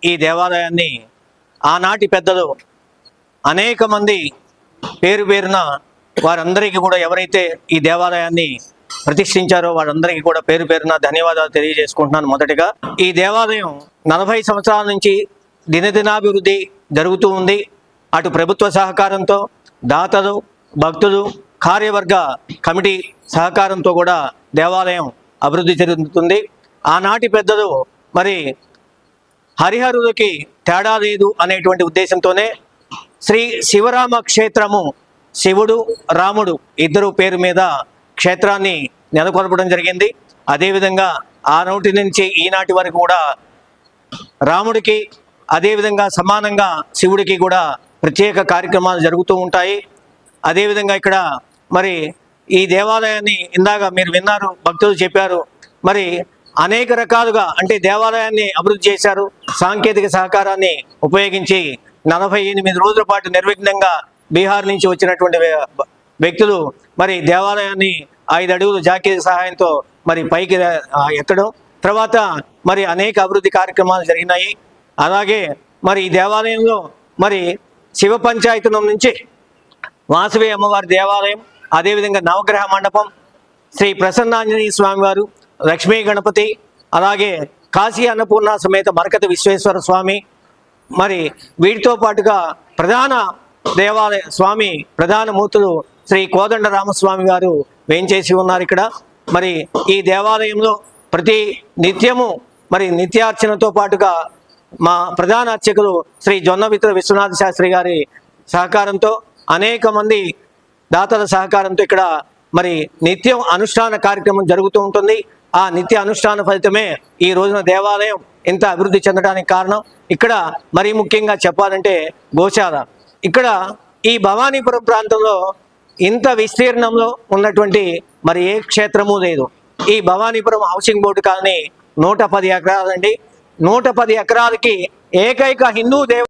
ఈ దేవాలయాన్ని ఆనాటి పెద్దలు అనేక మంది పేరు పేరున వారందరికీ కూడా ఎవరైతే ఈ దేవాలయాన్ని ప్రతిష్ఠించారో వారందరికీ కూడా పేరు పేరున ధన్యవాదాలు తెలియజేసుకుంటున్నాను. మొదటిగా ఈ దేవాలయం 40 సంవత్సరాల నుంచి దినదినాభివృద్ధి జరుగుతూ ఉంది. అటు ప్రభుత్వ సహకారంతో, దాతలు, భక్తులు, కార్యవర్గ కమిటీ సహకారంతో కూడా దేవాలయం అభివృద్ధి చెందుతుంది. ఆనాటి పెద్దలు మరి హరిహరులకి తేడా లేదు అనేటువంటి ఉద్దేశంతోనే శ్రీ శివరామ క్షేత్రము, శివుడు రాముడు ఇద్దరు పేరు మీద క్షేత్రాన్ని నెలకొల్పడం జరిగింది. అదేవిధంగా ఆనాటి నుంచి ఈనాటి వరకు కూడా రాముడికి అదేవిధంగా సమానంగా శివుడికి కూడా ప్రత్యేక కార్యక్రమాలు జరుగుతూ ఉంటాయి. అదేవిధంగా ఇక్కడ మరి ఈ దేవాలయాన్ని ఇందాక మీరు విన్నారు, భక్తులు చెప్పారు, మరి అనేక రకాలుగా అంటే దేవాలయాన్ని అభివృద్ధి చేశారు. సాంకేతిక సహకారాన్ని ఉపయోగించి 48 రోజుల పాటు నిర్విఘ్నంగా బీహార్ నుంచి వచ్చినటువంటి వ్యక్తులు మరి దేవాలయాన్ని 5 అడుగుల జాకీ సహాయంతో మరి పైకి ఎత్తడం, తర్వాత మరి అనేక అభివృద్ధి కార్యక్రమాలు జరిగినాయి. అలాగే మరి ఈ దేవాలయంలో మరి శివ పంచాయతనం నుంచి వాసవి అమ్మవారి దేవాలయం, అదేవిధంగా నవగ్రహ మండపం, శ్రీ ప్రసన్నాంజనేయ స్వామి వారు, లక్ష్మీ గణపతి, అలాగే కాశీ అన్నపూర్ణ సమేత మరకత విశ్వేశ్వర స్వామి, మరి వీటితో పాటుగా ప్రధాన దేవాలయ స్వామి ప్రధాన మూర్తులు శ్రీ కోదండ రామస్వామి గారు వేంచేసి ఉన్నారు ఇక్కడ. మరి ఈ దేవాలయంలో ప్రతి నిత్యము మరి నిత్యార్చనతో పాటుగా మా ప్రధాన అర్చకులు శ్రీ జొన్నవిత్ర విశ్వనాథ శాస్త్రి గారి సహకారంతో, అనేక మంది దాతల సహకారంతో ఇక్కడ మరి నిత్యం అనుష్ఠాన కార్యక్రమం జరుగుతూ ఉంటుంది. ఆ నిత్య అనుష్ఠాన ఫలితమే ఈ రోజున దేవాలయం ఇంత అభివృద్ధి చెందడానికి కారణం. ఇక్కడ మరీ ముఖ్యంగా చెప్పాలంటే గోశాల. ఇక్కడ ఈ భవానీపురం ప్రాంతంలో ఇంత విస్తీర్ణంలో ఉన్నటువంటి మరి ఏ క్షేత్రము లేదు. ఈ భవానీపురం హౌసింగ్ బోర్డు కాలనీ 110 ఎకరాలండి. 110 ఎకరాలకి ఏకైక హిందూ